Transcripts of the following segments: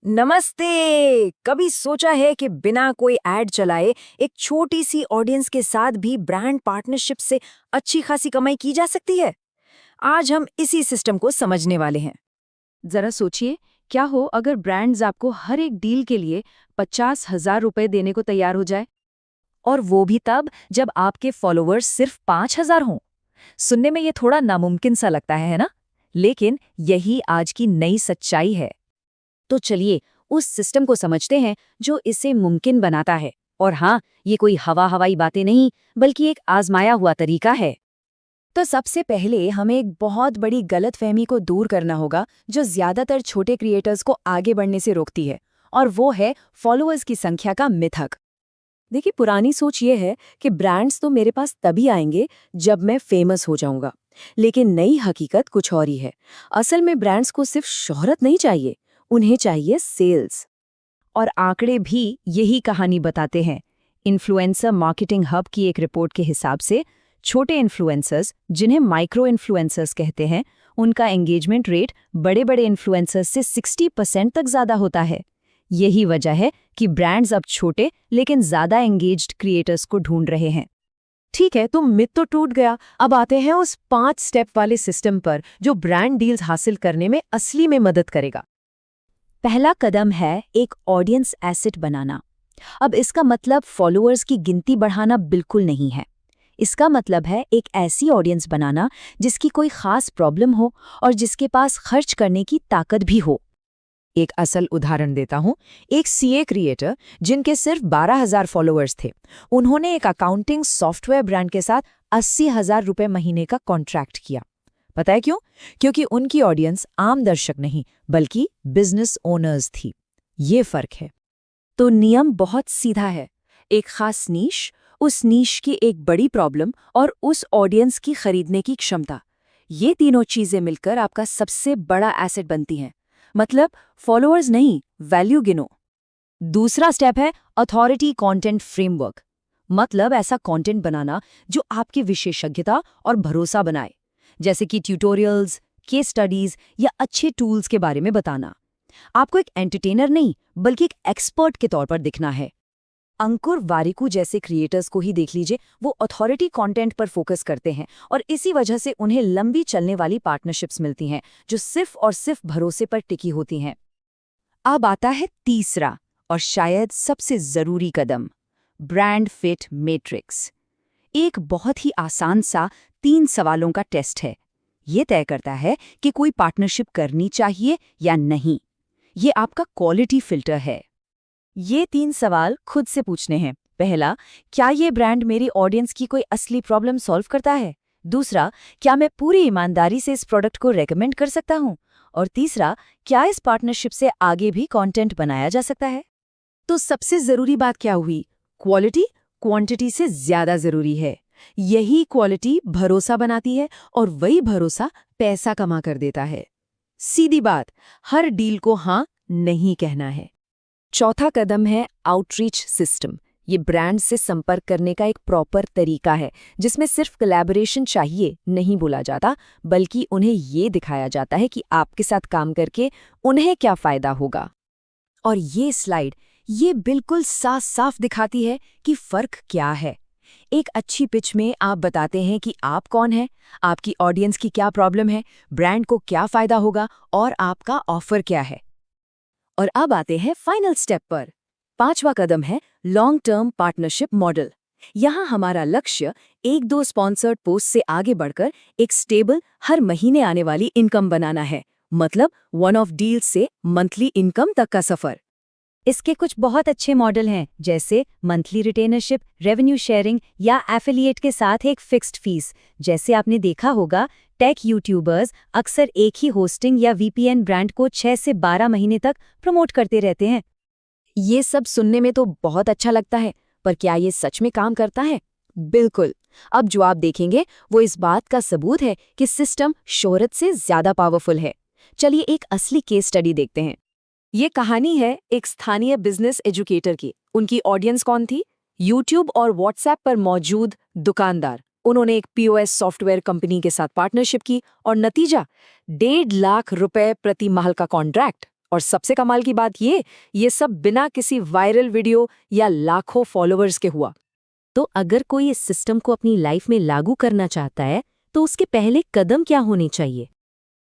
नमस्ते। कभी सोचा है कि बिना कोई एड चलाए एक छोटी सी ऑडियंस के साथ भी ब्रांड पार्टनरशिप से अच्छी खासी कमाई की जा सकती है? आज हम इसी सिस्टम को समझने वाले हैं। जरा सोचिए, क्या हो अगर ब्रांड्स आपको हर एक डील के लिए 50,000 रुपए देने को तैयार हो जाए। और वो भी तब जब आपके फॉलोअर्स सिर्फ 5,000 हों। सुनने में ये थोड़ा नामुमकिन सा लगता है ना? लेकिन यही आज की नई सच्चाई है। तो चलिए उस सिस्टम को समझते हैं जो इसे मुमकिन बनाता है। और हाँ, ये कोई हवाई बातें नहीं, बल्कि एक आजमाया हुआ तरीका है। तो सबसे पहले हमें एक बहुत बड़ी गलतफहमी को दूर करना होगा जो ज्यादातर छोटे क्रिएटर्स को आगे बढ़ने से रोकती है, और वो है फॉलोअर्स की संख्या का मिथक। देखिए, पुरानी सोच ये है कि ब्रांड्स तो मेरे पास तभी आएंगे जब मैं फेमस हो जाऊंगा। लेकिन नई हकीकत कुछ और ही है। असल में ब्रांड्स को सिर्फ शोहरत नहीं चाहिए, उन्हें चाहिए सेल्स। और आंकड़े भी यही कहानी बताते हैं। इन्फ्लुएंसर मार्केटिंग हब की एक रिपोर्ट के हिसाब से छोटे इन्फ्लुएंसर्स, जिन्हें माइक्रो इन्फ्लुएंसर्स कहते हैं, उनका एंगेजमेंट रेट बड़े बड़े इन्फ्लुएंसर्स से 60% तक ज्यादा होता है। यही वजह है कि ब्रांड्स अब छोटे लेकिन ज्यादा एंगेज्ड क्रिएटर्स को ढूंढ रहे हैं। ठीक है, तो मिथ तो टूट गया। अब आते हैं उस 5 स्टेप वाले सिस्टम पर जो ब्रांड डील्स हासिल करने में असली में मदद करेगा। पहला कदम है एक ऑडियंस एसेट बनाना। अब इसका मतलब फॉलोअर्स की गिनती बढ़ाना बिल्कुल नहीं है। इसका मतलब है एक ऐसी ऑडियंस बनाना जिसकी कोई खास प्रॉब्लम हो और जिसके पास खर्च करने की ताकत भी हो। एक असल उदाहरण देता हूं। एक सीए क्रिएटर जिनके सिर्फ 12,000 फॉलोअर्स थे, उन्होंने एक अकाउंटिंग सॉफ्टवेयर ब्रांड के साथ 80,000 रुपए महीने का कॉन्ट्रैक्ट किया। पता है क्यों? क्योंकि उनकी ऑडियंस आम दर्शक नहीं बल्कि बिजनेस ओनर्स थी। ये फर्क है। तो नियम बहुत सीधा है। एक खास नीश, उस नीश की एक बड़ी प्रॉब्लम और उस ऑडियंस की खरीदने की क्षमता, ये तीनों चीजें मिलकर आपका सबसे बड़ा एसेट बनती हैं। मतलब फॉलोअर्स नहीं, वैल्यू गिनो। दूसरा स्टेप है अथॉरिटी कंटेंट फ्रेमवर्क। मतलब ऐसा कंटेंट बनाना जो आपकी विशेषज्ञता और भरोसा बनाए, जैसे कि ट्यूटोरियल्स, केस स्टडीज या अच्छे टूल्स के बारे में बताना। आपको एक एंटरटेनर नहीं बल्कि एक एक्सपर्ट के तौर पर दिखना है। अंकुर वारिकू जैसे क्रिएटर्स को ही देख लीजिए, वो अथॉरिटी कंटेंट पर फोकस करते हैं और इसी वजह से उन्हें लंबी चलने वाली पार्टनरशिप्स मिलती हैं जो सिर्फ और सिर्फ भरोसे पर टिकी होती हैं। अब आता है तीसरा और शायद सबसे जरूरी कदम, ब्रांड फिट मैट्रिक्स। एक बहुत ही आसान सा 3 सवालों का टेस्ट है। ये तय करता है कि कोई पार्टनरशिप करनी चाहिए या नहीं। ये आपका क्वालिटी फिल्टर है। ये 3 सवाल खुद से पूछने हैं। पहला, क्या ये ब्रांड मेरी ऑडियंस की कोई असली प्रॉब्लम सॉल्व करता है? दूसरा, क्या मैं पूरी ईमानदारी से इस प्रोडक्ट को रेकमेंड कर सकता हूँ? और तीसरा, क्या इस पार्टनरशिप से आगे भी कंटेंट बनाया जा सकता है? तो सबसे जरूरी बात क्या हुई? क्वालिटी क्वांटिटी से ज्यादा जरूरी है। यही क्वालिटी भरोसा बनाती है और वही भरोसा पैसा कमा कर देता है। सीधी बात, हर डील को हाँ नहीं कहना है। चौथा कदम है आउटरीच सिस्टम। ये ब्रांड से संपर्क करने का एक प्रॉपर तरीका है जिसमें सिर्फ कोलैबोरेशन चाहिए नहीं बोला जाता, बल्कि उन्हें ये दिखाया जाता है कि आपके साथ काम करके उन्हें क्या फायदा होगा। और ये स्लाइड ये बिल्कुल साफ साफ दिखाती है कि फर्क क्या है। एक अच्छी पिच में आप बताते हैं कि आप कौन हैं, आपकी ऑडियंस की क्या प्रॉब्लम है, ब्रांड को क्या फायदा होगा और आपका ऑफर क्या है। और अब आते हैं फाइनल स्टेप पर। 5वां कदम है लॉन्ग टर्म पार्टनरशिप मॉडल। यहाँ हमारा लक्ष्य 1-2 स्पॉन्सर्ड पोस्ट से आगे बढ़कर एक स्टेबल, हर महीने आने वाली इनकम बनाना है। मतलब वन ऑफ डील से मंथली इनकम तक का सफर। इसके कुछ बहुत अच्छे मॉडल हैं, जैसे मंथली रिटेनरशिप, रेवेन्यू शेयरिंग या एफिलिएट के साथ एक फिक्स्ड फीस। जैसे आपने देखा होगा, टेक यूट्यूबर्स अक्सर एक ही होस्टिंग या वीपीएन ब्रांड को 6 से 12 महीने तक प्रमोट करते रहते हैं। ये सब सुनने में तो बहुत अच्छा लगता है, पर क्या ये सच में काम करता है? बिल्कुल। अब जो आप देखेंगे वो इस बात का सबूत है कि सिस्टम शोहरत से ज्यादा पावरफुल है। चलिए एक असली केस स्टडी देखते हैं। ये कहानी है एक स्थानीय बिजनेस एजुकेटर की। उनकी ऑडियंस कौन थी? यूट्यूब और व्हाट्सएप पर मौजूद दुकानदार। उन्होंने एक पीओएस सॉफ्टवेयर कंपनी के साथ पार्टनरशिप की और नतीजा 1.5 लाख रुपए प्रति माह का कॉन्ट्रैक्ट। और सबसे कमाल की बात ये सब बिना किसी वायरल वीडियो या लाखों फॉलोअर्स के हुआ। तो अगर कोई इस सिस्टम को अपनी लाइफ में लागू करना चाहता है तो उसके पहले कदम क्या होने चाहिए?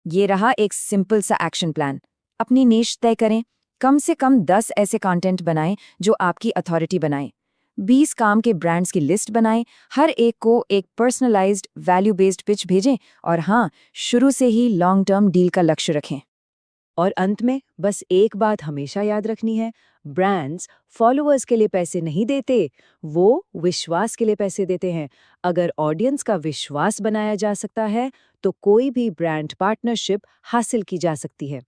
ये रहा एक सिंपल सा एक्शन प्लान। अपनी नीश तय करें, कम से कम 10 ऐसे कंटेंट बनाएं जो आपकी अथॉरिटी बनाएं। 20 काम के ब्रांड्स की लिस्ट बनाएं, हर एक को एक पर्सनलाइज्ड वैल्यू बेस्ड पिच भेजें और हाँ, शुरू से ही लॉन्ग टर्म डील का लक्ष्य रखें। और अंत में बस एक बात हमेशा याद रखनी है, ब्रांड्स फॉलोअर्स के लिए पैसे नहीं देते, वो विश्वास के लिए पैसे देते हैं। अगर ऑडियंस का विश्वास बनाया जा सकता है तो कोई भी ब्रांड पार्टनरशिप हासिल की जा सकती है।